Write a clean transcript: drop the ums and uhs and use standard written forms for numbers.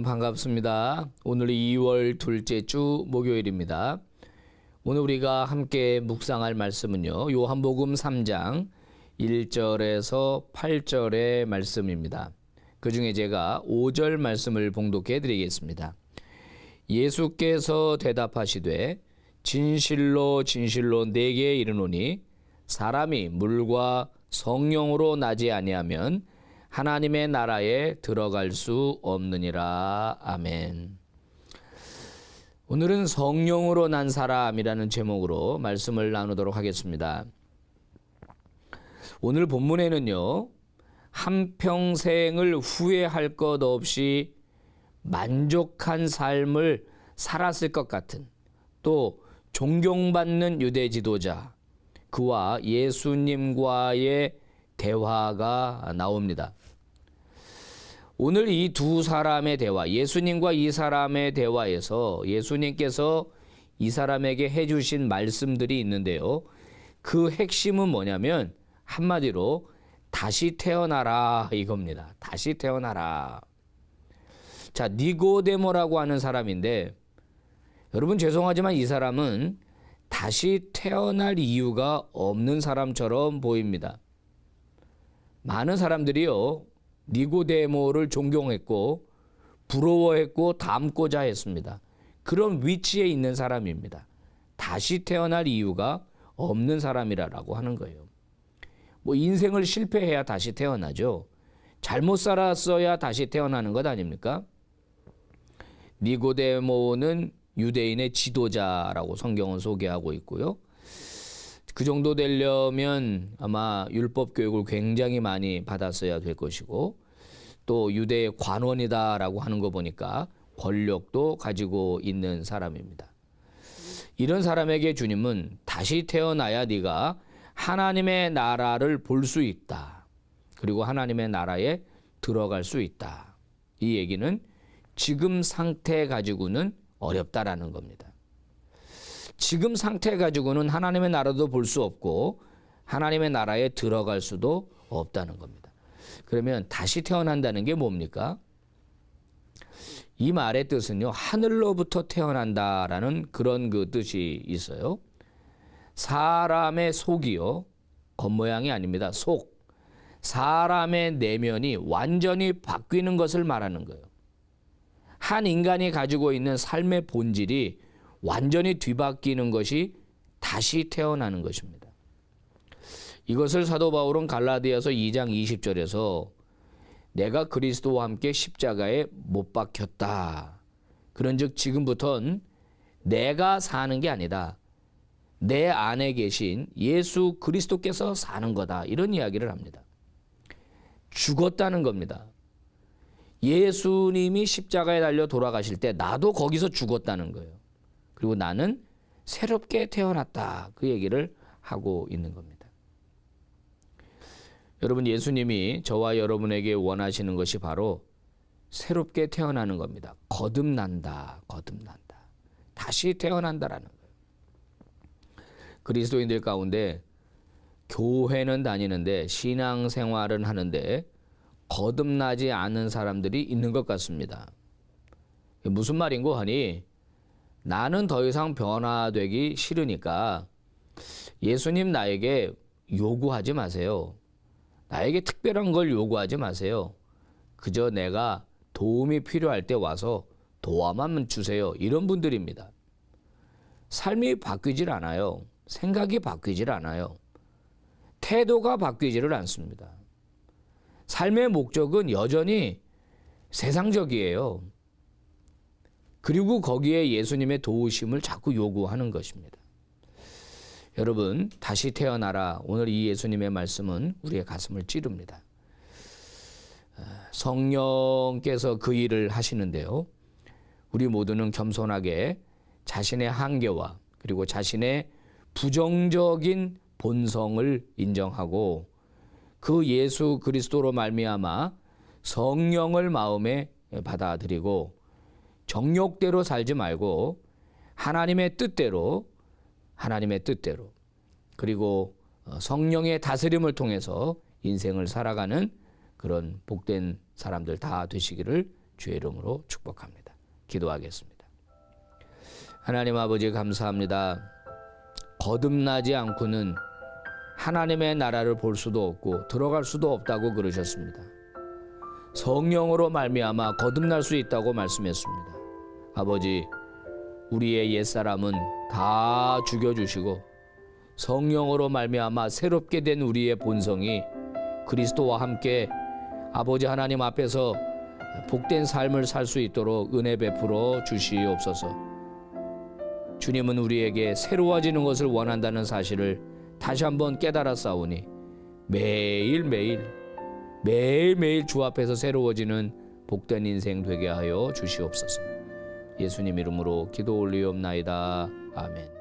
여러분 반갑습니다. 오늘 2월 둘째 주 목요일입니다. 오늘 우리가 함께 묵상할 말씀은요, 요한복음 3장 1절에서 8절의 말씀입니다. 그 중에 제가 5절 말씀을 봉독해 드리겠습니다. 예수께서 대답하시되 진실로 진실로 내게 이르노니 사람이 물과 성령으로 나지 아니하면 하나님의 나라에 들어갈 수 없느니라. 아멘. 오늘은 성령으로 난 사람이라는 제목으로 말씀을 나누도록 하겠습니다. 오늘 본문에는요, 한평생을 후회할 것 없이 만족한 삶을 살았을 것 같은, 또 존경받는 유대 지도자, 그와 예수님과의 대화가 나옵니다. 오늘 이 두 사람의 대화, 예수님과 이 사람의 대화에서 예수님께서 이 사람에게 해주신 말씀들이 있는데요, 그 핵심은 뭐냐면 한마디로 다시 태어나라 이겁니다. 다시 태어나라. 자, 니고데모라고 하는 사람인데, 여러분 죄송하지만 이 사람은 다시 태어날 이유가 없는 사람처럼 보입니다. 많은 사람들이요, 니고데모를 존경했고 부러워했고 닮고자 했습니다. 그런 위치에 있는 사람입니다. 다시 태어날 이유가 없는 사람이라고 하는 거예요. 뭐 인생을 실패해야 다시 태어나죠. 잘못 살았어야 다시 태어나는 것 아닙니까? 니고데모는 유대인의 지도자라고 성경은 소개하고 있고요. 그 정도 되려면 아마 율법 교육을 굉장히 많이 받았어야 될 것이고, 또 유대의 관원이다라고 하는 거 보니까 권력도 가지고 있는 사람입니다. 이런 사람에게 주님은 다시 태어나야 네가 하나님의 나라를 볼 수 있다. 그리고 하나님의 나라에 들어갈 수 있다. 이 얘기는 지금 상태 가지고는 어렵다라는 겁니다. 지금 상태 가지고는 하나님의 나라도 볼 수 없고 하나님의 나라에 들어갈 수도 없다는 겁니다. 그러면 다시 태어난다는 게 뭡니까? 이 말의 뜻은요, 하늘로부터 태어난다라는 그런 그 뜻이 있어요. 사람의 속이요, 겉모양이 아닙니다. 속. 사람의 내면이 완전히 바뀌는 것을 말하는 거예요. 한 인간이 가지고 있는 삶의 본질이 완전히 뒤바뀌는 것이 다시 태어나는 것입니다. 이것을 사도 바울은 갈라디아서 2장 20절에서 내가 그리스도와 함께 십자가에 못 박혔다. 그런즉 지금부터는 내가 사는 게 아니다. 내 안에 계신 예수 그리스도께서 사는 거다. 이런 이야기를 합니다. 죽었다는 겁니다. 예수님이 십자가에 달려 돌아가실 때 나도 거기서 죽었다는 거예요. 그리고 나는 새롭게 태어났다. 그 얘기를 하고 있는 겁니다. 여러분, 예수님이 저와 여러분에게 원하시는 것이 바로 새롭게 태어나는 겁니다. 거듭난다. 거듭난다. 다시 태어난다라는 거예요. 그리스도인들 가운데 교회는 다니는데 신앙생활은 하는데 거듭나지 않은 사람들이 있는 것 같습니다. 무슨 말인고 하니, 나는 더 이상 변화되기 싫으니까 예수님 나에게 요구하지 마세요. 나에게 특별한 걸 요구하지 마세요. 그저 내가 도움이 필요할 때 와서 도와만 주세요. 이런 분들입니다. 삶이 바뀌질 않아요. 생각이 바뀌질 않아요. 태도가 바뀌지를 않습니다. 삶의 목적은 여전히 세상적이에요. 그리고 거기에 예수님의 도우심을 자꾸 요구하는 것입니다. 여러분, 다시 태어나라. 오늘 이 예수님의 말씀은 우리의 가슴을 찌릅니다. 성령께서 그 일을 하시는데요, 우리 모두는 겸손하게 자신의 한계와 그리고 자신의 부정적인 본성을 인정하고 그 예수 그리스도로 말미암아 성령을 마음에 받아들이고 정욕대로 살지 말고 하나님의 뜻대로 그리고 성령의 다스림을 통해서 인생을 살아가는 그런 복된 사람들 다 되시기를 주의 이름으로 축복합니다. 기도하겠습니다. 하나님 아버지 감사합니다. 거듭나지 않고는 하나님의 나라를 볼 수도 없고 들어갈 수도 없다고 그러셨습니다. 성령으로 말미암아 거듭날 수 있다고 말씀했습니다. 아버지, 우리의 옛사람은 다 죽여주시고 성령으로 말미암아 새롭게 된 우리의 본성이 그리스도와 함께 아버지 하나님 앞에서 복된 삶을 살 수 있도록 은혜 베풀어 주시옵소서. 주님은 우리에게 새로워지는 것을 원한다는 사실을 다시 한번 깨달았사오니 매일매일 주 앞에서 새로워지는 복된 인생 되게 하여 주시옵소서. 예수님 이름으로 기도 올리옵나이다. 아멘.